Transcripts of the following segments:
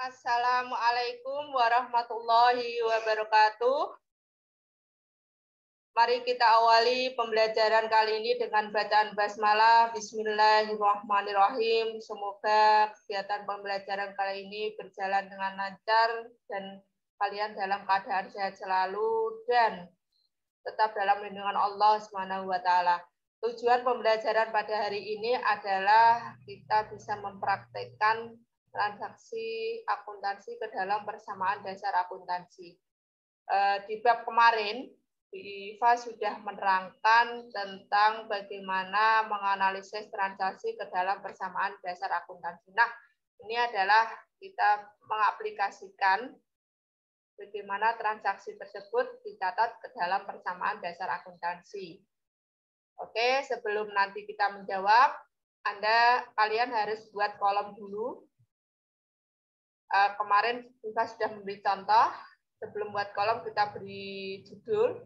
Assalamualaikum warahmatullahi wabarakatuh. Mari kita awali pembelajaran kali ini dengan bacaan basmalah. Bismillahirrahmanirrahim. Semoga kegiatan pembelajaran kali ini berjalan dengan lancar dan kalian dalam keadaan sehat selalu dan tetap dalam lindungan Allah SWT. Tujuan pembelajaran pada hari ini adalah kita bisa mempraktekkan transaksi akuntansi ke dalam persamaan dasar akuntansi. Di bab kemarin, IFA sudah menerangkan tentang bagaimana menganalisis transaksi ke dalam persamaan dasar akuntansi. Nah, ini adalah kita mengaplikasikan bagaimana transaksi tersebut dicatat ke dalam persamaan dasar akuntansi. Oke, sebelum nanti kita menjawab, kalian harus buat kolom dulu. Kemarin kita sudah memberi contoh. Sebelum buat kolom kita beri judul,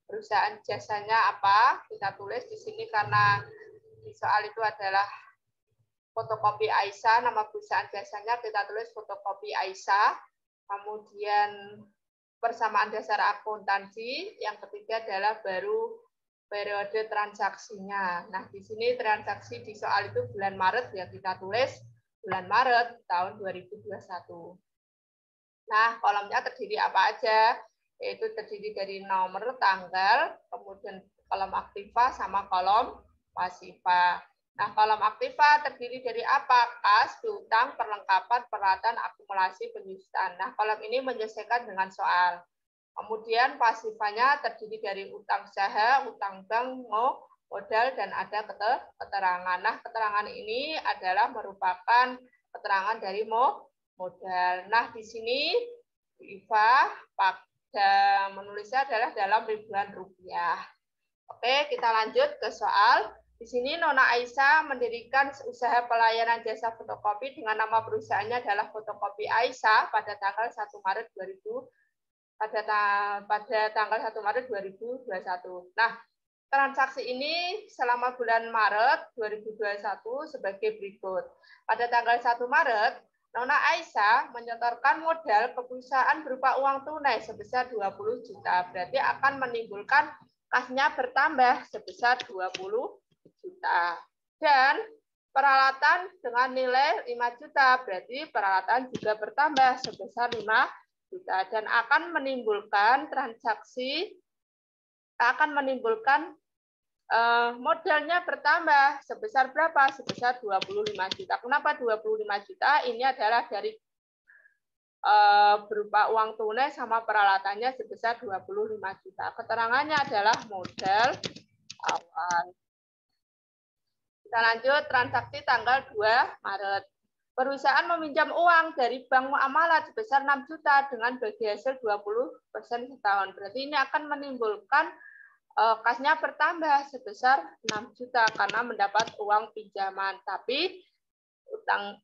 perusahaan jasanya apa, kita tulis di sini karena di soal itu adalah fotokopi Aisyah, nama perusahaan jasanya kita tulis fotokopi Aisyah. Kemudian persamaan dasar akuntansi, yang ketiga adalah baru periode transaksinya. Nah, di sini transaksi di soal itu bulan Maret, ya kita tulis bulan Maret tahun 2021. Nah, kolomnya terdiri apa aja? Yaitu terdiri dari nomor, tanggal, kemudian kolom aktiva sama kolom pasiva. Nah, kolom aktiva terdiri dari apa? Kas, piutang, perlengkapan, peralatan, akumulasi, penyusutan. Nah, kolom ini menyesuaikan dengan soal. Kemudian pasifanya terdiri dari utang usaha, utang bank, modal, dan ada keterangan. Nah, keterangan ini adalah merupakan keterangan dari modal. Nah, di sini IFA pada menulisnya adalah dalam ribuan rupiah. Oke, kita lanjut ke soal. Di sini Nona Aisyah mendirikan usaha pelayanan jasa fotokopi dengan nama perusahaannya adalah Fotokopi Aisyah pada tanggal 1 Maret 2000 pada tanggal 1 Maret 2021. Nah, transaksi ini selama bulan Maret 2021 sebagai berikut. Pada tanggal 1 Maret, Nona Aisyah menyetorkan modal ke perusahaan berupa uang tunai sebesar 20 juta. Berarti akan menimbulkan kasnya bertambah sebesar 20 juta. Dan peralatan dengan nilai 5 juta. Berarti peralatan juga bertambah sebesar 5 juta. Dan akan menimbulkan modalnya bertambah sebesar berapa? Sebesar 25 juta. Kenapa 25 juta? Ini adalah dari berupa uang tunai sama peralatannya sebesar 25 juta. Keterangannya adalah modal awal. Kita lanjut transaksi tanggal 2 Maret. Perusahaan meminjam uang dari Bank Muamalat sebesar 6 juta dengan bagi hasil 20% setahun. Berarti ini akan menimbulkan kasnya bertambah sebesar 6 juta karena mendapat uang pinjaman. Tapi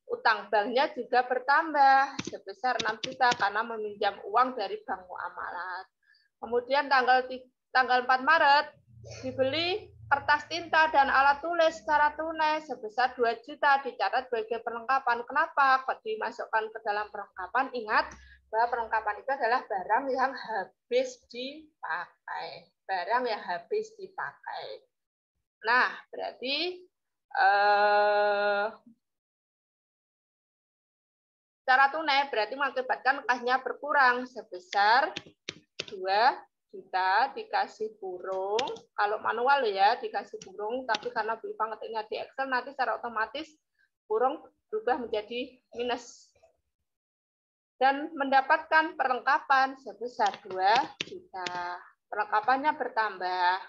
utang banknya juga bertambah sebesar 6 juta karena meminjam uang dari Bank Muamalat. Kemudian tanggal 4 Maret dibeli kertas tinta dan alat tulis secara tunai sebesar 2 juta dicatat sebagai perlengkapan. Kenapa kok dimasukkan ke dalam perlengkapan? Ingat bahwa perlengkapan itu adalah barang yang habis dipakai. Barang yang habis dipakai. Nah, berarti secara tunai berarti mengakibatkan kasnya berkurang sebesar 2 juta dikasih burung. Kalau manual ya dikasih burung, tapi karena Bu Iva ngetiknya di Excel nanti secara otomatis burung berubah menjadi minus. Dan mendapatkan perlengkapan sebesar 2 juta. Perlengkapannya bertambah.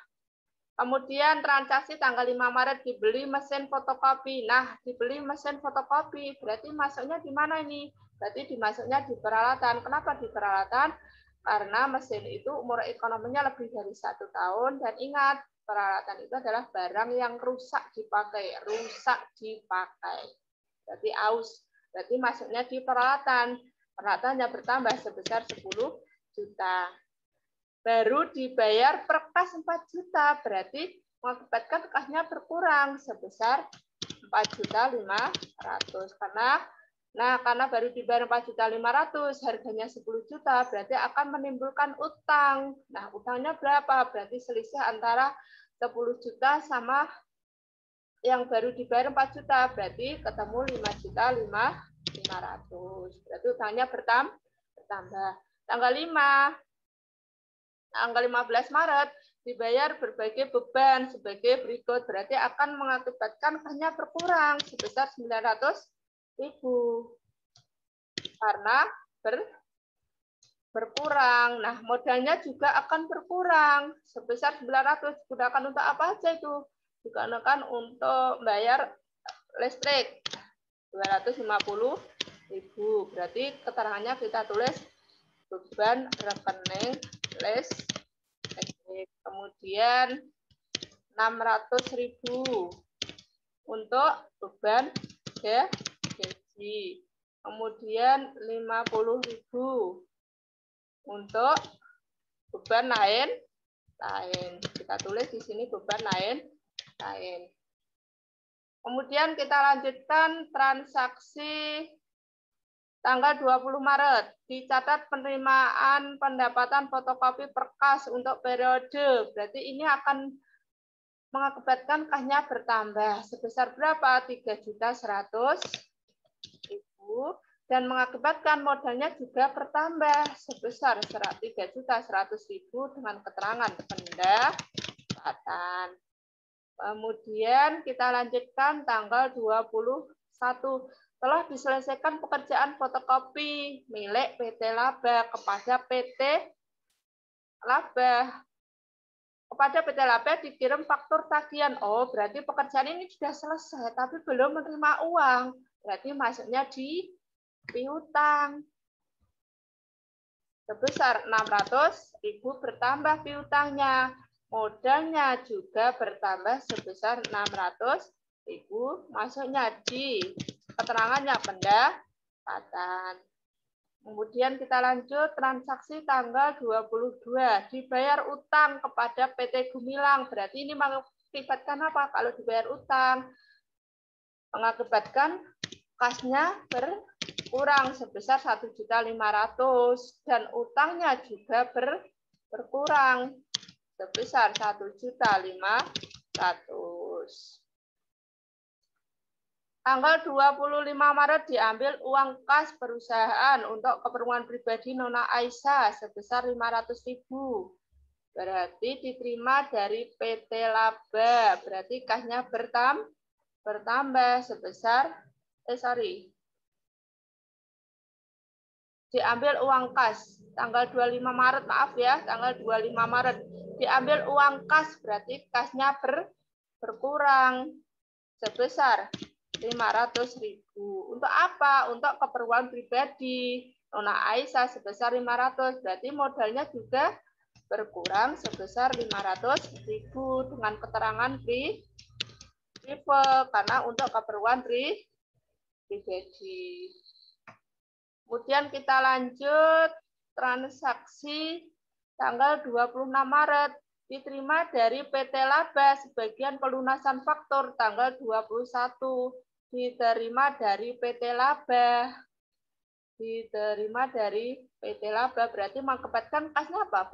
Kemudian transaksi tanggal 5 Maret dibeli mesin fotokopi. Nah, dibeli mesin fotokopi berarti masuknya di mana ini? Berarti dimasuknya di peralatan. Kenapa di peralatan? Karena mesin itu umur ekonominya lebih dari 1 tahun. Dan ingat, peralatan itu adalah barang yang rusak dipakai. Berarti aus. Berarti masuknya di peralatan. Peralatannya bertambah sebesar 10 juta. Baru dibayar per kas 4 juta. Berarti mengakibatkan kasnya berkurang sebesar 4.500.000. Karena Nah, karena baru dibayar 4.500.000, harganya 10 juta, berarti akan menimbulkan utang. Nah, utangnya berapa? Berarti selisih antara 10 juta sama yang baru dibayar 4 juta, berarti ketemu 5.500.000. Berarti utangnya bertambah. Tanggal 15 Maret dibayar berbagai beban sebagai berikut, berarti akan mengakibatkan kasnya berkurang sebesar 900.000 karena berkurang. Nah, modalnya juga akan berkurang sebesar 900. Digunakan untuk apa aja itu? Digunakan untuk bayar listrik 250.000. Berarti keterangannya kita tulis beban rekening listrik. Kemudian 600.000 untuk beban gaji. Kemudian 50.000 untuk beban lain. Kita tulis di sini beban lain. Kemudian kita lanjutkan transaksi tanggal 20 Maret. Dicatat penerimaan pendapatan fotokopi berkas untuk periode. Berarti ini akan mengakibatkan kasnya bertambah. Sebesar berapa? 3.100.000. Dan mengakibatkan modalnya juga bertambah sebesar 3.100.000 dengan keterangan pendapatan. Kemudian kita lanjutkan tanggal 21. Telah diselesaikan pekerjaan fotokopi milik PT Laba kepada PT Laba. Kepada PT Laba dikirim faktur tagihan. Oh, berarti pekerjaan ini sudah selesai, tapi belum menerima uang. Berarti masuknya di piutang. Sebesar 600.000 bertambah piutangnya. Modalnya juga bertambah sebesar 600.000. Masuknya di keterangannya pendapatan. Kemudian kita lanjut transaksi tanggal 22. Dibayar utang kepada PT Gumilang. Berarti ini mengakibatkan apa? Kalau dibayar utang, mengakibatkan kasnya berkurang sebesar 1.500.000 dan utangnya juga berkurang sebesar 1.500.000. Tanggal 25 Maret diambil uang kas perusahaan untuk keperluan pribadi Nona Aisyah sebesar 500.000. Berarti diterima dari PT Laba. Berarti kasnya bertambah sebesar diambil uang kas tanggal 25 Maret, maaf ya, tanggal 25 Maret diambil uang kas, berarti kasnya berkurang sebesar 500.000. Untuk apa? Untuk keperluan pribadi Nona Aisyah sebesar 500, berarti modalnya juga berkurang sebesar 500.000 dengan keterangan prive karena untuk keperluan pribadi. Kemudian kita lanjut transaksi tanggal 26 Maret diterima dari PT Laba sebagian pelunasan faktur tanggal 21 diterima dari PT Laba. Berarti mengakibatkan kasnya apa?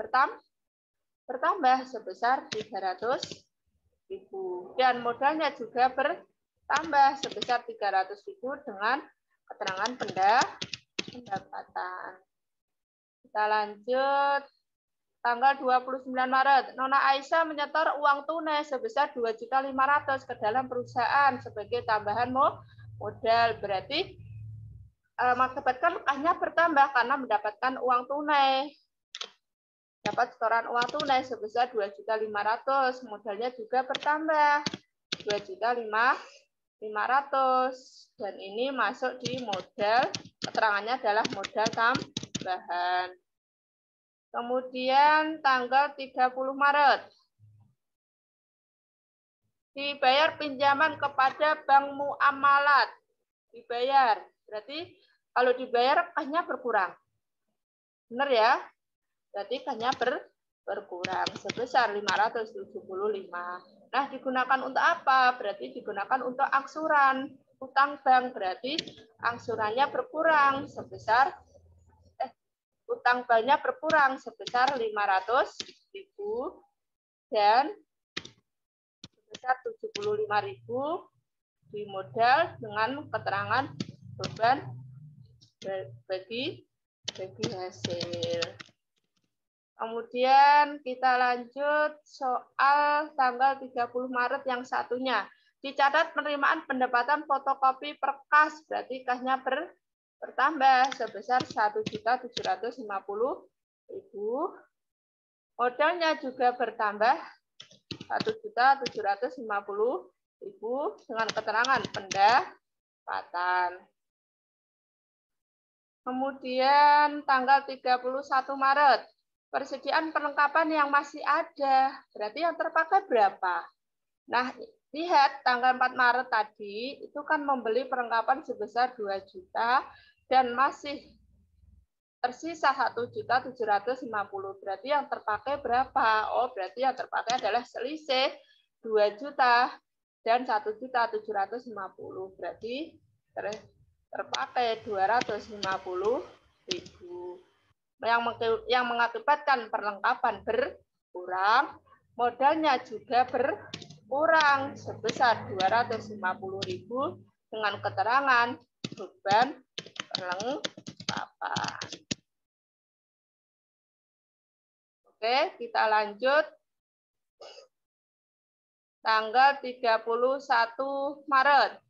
Bertambah sebesar 300.000 dan modalnya juga bertambah sebesar 300.000 dengan keterangan pendapatan. Kita lanjut tanggal 29 Maret. Nona Aisyah menyetor uang tunai sebesar 2.500.000 ke dalam perusahaan sebagai tambahan modal. Berarti mengakibatkan kasnya bertambah karena mendapatkan uang tunai. Dapat setoran uang tunai sebesar 2.500.000. Modalnya juga bertambah 2.500.000. Dan ini masuk di modal, keterangannya adalah modal tambahan. Kemudian tanggal 30 Maret. Dibayar pinjaman kepada Bank Muamalat. Dibayar. Berarti kalau dibayar kasnya berkurang. Benar ya? Berarti kasnya berkurang sebesar 575. Nah, digunakan untuk apa? Berarti digunakan untuk angsuran. utang bank, berarti angsurannya berkurang sebesar utang banknya berkurang sebesar 500.000 dan sebesar 75.000 di modal dengan keterangan beban bagi hasil. Kemudian kita lanjut soal tanggal 30 Maret yang satunya. Dicatat penerimaan pendapatan fotokopi per kas, berarti kasnya bertambah sebesar 1.750.000. Modalnya juga bertambah 1.750.000 dengan keterangan pendapatan. Kemudian tanggal 31 Maret. Persediaan perlengkapan yang masih ada, berarti yang terpakai berapa? Nah, lihat tanggal 4 Maret tadi, itu kan membeli perlengkapan sebesar 2 juta dan masih tersisa 1.750.000. Berarti yang terpakai berapa? Oh, berarti yang terpakai adalah selisih 2 juta dan 1.750.000. Berarti terpakai 250.000. Yang mengakibatkan perlengkapan berkurang, modalnya juga berkurang sebesar 250.000 dengan keterangan beban perlengkapan. Oke, kita lanjut. Tanggal 31 Maret.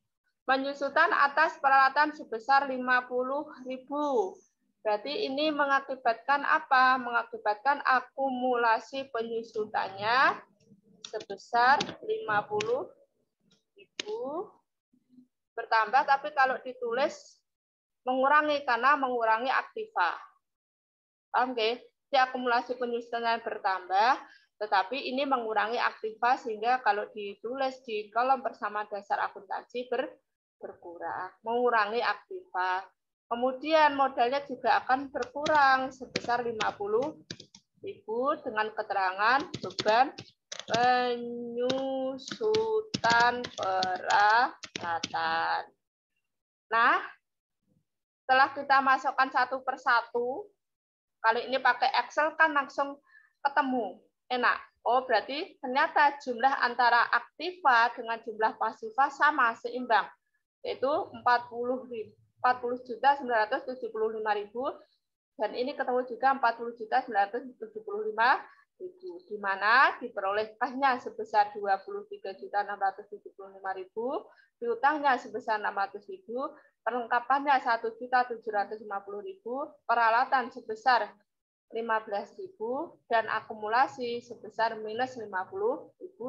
Penyusutan atas peralatan sebesar 50.000. Berarti ini mengakibatkan apa? Mengakibatkan akumulasi penyusutannya sebesar 50.000 bertambah, tapi kalau ditulis mengurangi karena mengurangi aktiva. Paham nggih? Di akumulasi penyusutannya bertambah, tetapi ini mengurangi aktiva sehingga kalau ditulis di kolom persamaan dasar akuntansi berkurang, mengurangi aktiva. Kemudian modalnya juga akan berkurang sebesar 50.000 dengan keterangan beban penyusutan peralatan. Nah, setelah kita masukkan satu persatu, kali ini pakai Excel kan langsung ketemu. Enak. Oh, berarti ternyata jumlah antara aktiva dengan jumlah pasiva sama, seimbang. Yaitu 40.975.000 dan ini ketemu juga 40.975.000, di mana diperoleh kasnya sebesar 23.675.000, piutangnya sebesar 600.000, perlengkapannya 1.750.000, peralatan sebesar 15.000 dan akumulasi sebesar minus 50.000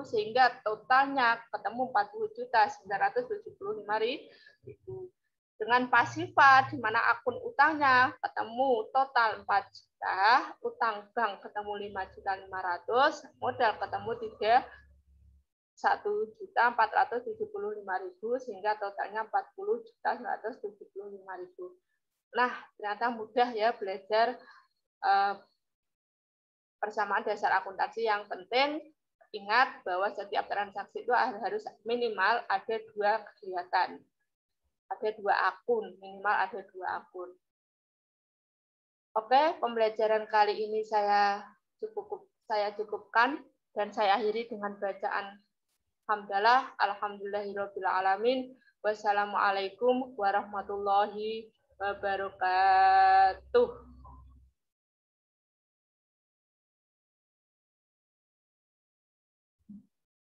sehingga totalnya ketemu 40.975.000. Dengan pasiva di mana akun utangnya ketemu total 4 juta, utang bank ketemu 5.500.000, modal ketemu 1.475.000 sehingga totalnya 40.975.000. Nah, ternyata mudah ya belajar persamaan dasar akuntansi. Yang penting ingat bahwa setiap transaksi itu harus minimal ada 2 kegiatan. Ada 2 akun, minimal ada 2 akun. Oke, pembelajaran kali ini saya cukupkan dan saya akhiri dengan bacaan hamdalah, alhamdulillahirabbil alamin. Wassalamualaikum warahmatullahi wabarakatuh.